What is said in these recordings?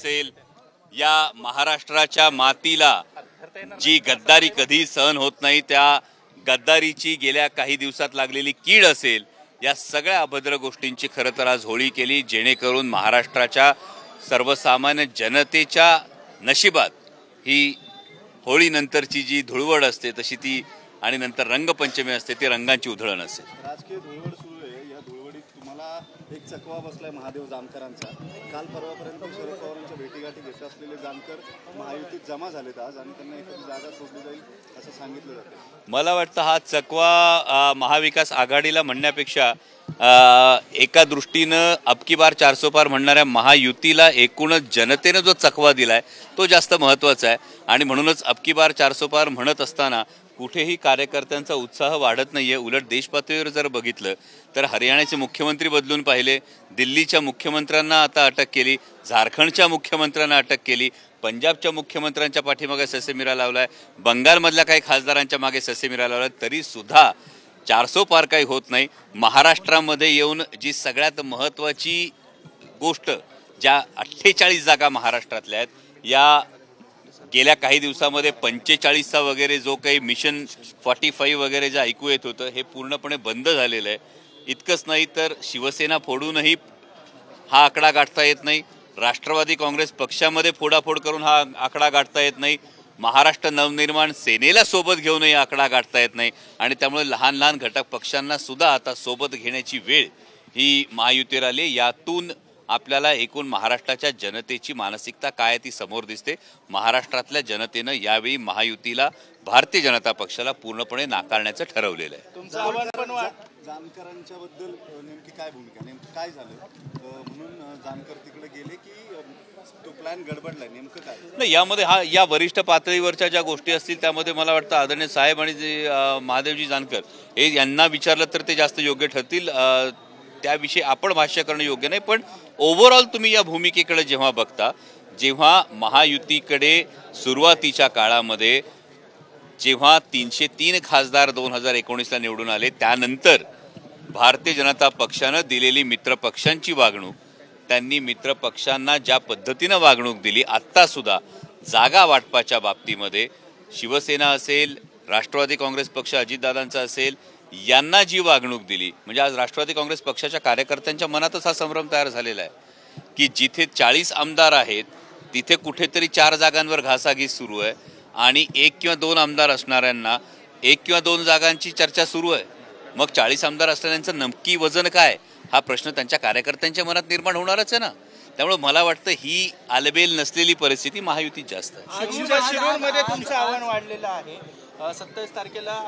असेल, या महाराष्ट्राच्या मातीला जी गद्दारी कधी सहन होत नाही त्या गद्दारीची गेल्या काही दिवसात लागलेली कीड असेल, या सगळ्या अभद्र गोष्टींची खरं तर आज होळी केली, जेणेकरून महाराष्ट्राच्या सर्वसामान्य जनतेच्या नशिबात ही होळीनंतरची जी धुळवड असते तशी ती आणि नंतर रंगपंचमी असते ती रंगांची उधळण असेल। राजकीय धुळवड सुरू आहे, या धुळवडीत तुम्हाला एक चकवा बसलाय महादेव जानकरांचा। काल परवापर्यंत शरद पवारांच्या भेटीगाठी घेत असलेले जानकर महायुतीत जमा झालेत आज आणि त्यांना एखादी जागा सोडली जाईल असं सांगितलं जातं। मला वाटतं हा चकवा महाविकास आघाडीला म्हणण्यापेक्षा एका दृष्टीनं अबकी बार 400 पार म्हणणाऱ्या महायुतीला एकूणच जनतेनं जो चकवा दिलाय तो जास्त महत्त्वाचा आहे आणि म्हणूनच अबकी बार 400 पार म्हणत असताना कुठेही कार्यकर्त्यांचा उत्साह वाढत नाहीये। उलट देशपातळीवर जर बघितलं तर हरियाणाचे मुख्यमंत्री बदलून पाहिले, दिल्लीच्या मुख्यमंत्र्यांना आता अटक केली, झारखंडच्या मुख्यमंत्र्यांना अटक केली, पंजाबच्या मुख्यमंत्र्यांच्या पाठीमागे ससेमिरा लावलाय, बंगालमधल्या काही खासदारांच्या मागे ससेमिरा लावलाय, तरी सुद्धा 400 पार काही होत नाही। महाराष्ट्रामध्ये येऊन जी सगळ्यात महत्त्वाची गोष्ट, ज्या 48 जागा महाराष्ट्रातल्या आहेत, या गेल्या काही दिवसामध्ये 45चा वगैरे जो काही मिशन 45 वगैरे जे ऐकू येत होतं हे पूर्णपणे बंद झालेलं आहे। इतकंच नाही तर शिवसेना फोडूनही हा आकडा गाठता येत नाही, राष्ट्रवादी काँग्रेस पक्षामध्ये फोडाफोड करून हा आकडा गाठता येत नाही, महाराष्ट्र नवनिर्माण सेनेला सोबत घेऊनही आकडा गाठता येत नाही आणि त्यामुळे लहान लहान घटक पक्षांना सुद्धा आता सोबत घेण्याची वेळ ही महायुतीवर आली। यातून आपल्याला एकूण महाराष्ट्राच्या जनतेची मानसिकता काय ती समोर दिसते। महाराष्ट्रातल्या जनतेनं यावेळी महायुतीला, भारतीय जनता पक्षाला पूर्णपणे नाकारण्याचं ठरवलेलं आहे। तुमचं आव्हान पण जानकरांच्या बद्दल नेमकी काय भूमिका, नेमकं काय झालं म्हणून जानकर तिकडे गेले की तो प्लॅन गडबडलाय, नेमकं काय नाही? यामध्ये या वरिष्ठ पातळीवरच्या ज्या गोष्टी असतील त्यामध्ये मला वाटतं आदरणीय साहेब आणि जे महादेवजी जानकर हे यांना विचारलं तर ते जास्त योग्य ठरतील, त्याविषयी आपण भाष्य करणं योग्य नाही। पण ओव्हरऑल तुम्ही या भूमिकेकडे जेव्हा बघता, जेव्हा महायुतीकडे सुरुवातीच्या काळामध्ये जेव्हा 303 खासदार 2019ला निवडून आले, त्यानंतर भारतीय जनता पक्षानं दिलेली मित्रपक्षांची वागणूक, त्यांनी मित्रपक्षांना ज्या पद्धतीनं वागणूक दिली, आत्तासुद्धा जागा वाटपाच्या बाबतीमध्ये शिवसेना असेल, राष्ट्रवादी काँग्रेस पक्ष अजितदादांचा असेल, यांना जी वागणूक दिली, म्हणजे आज राष्ट्रवादी काँग्रेस पक्षाच्या कार्यकर्त्यांच्या मनातच हा संभ्रम तयार झालेला आहे की जिथे 40 आमदार आहेत तिथे कुठेतरी 4 जागांवर घासाघीस सुरू आहे आणि 1 किंवा 2 आमदार असणाऱ्यांना 1 किंवा 2 जागांची चर्चा सुरू आहे। मग 40 आमदार असणाऱ्यांचं नक्की वजन काय, हा प्रश्न त्यांच्या कार्यकर्त्यांच्या मनात निर्माण होणारच आहे ना। त्यामुळे मला वाटतं ही आलबेल नसलेली परिस्थिती महायुतीत जास्त आहे। शिरूरमध्ये तुमचं आव्हान वाढलेलं आहे। 27 तारखेला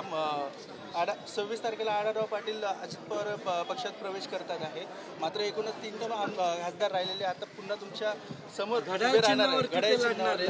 26 तारखेला आढळराव पाटील अजित पवार पक्षात प्रवेश करतात आहे, मात्र एकूणच 3 खासदार राहिलेले आता पुन्हा तुमच्या समोर घड्याळ चिन्हावर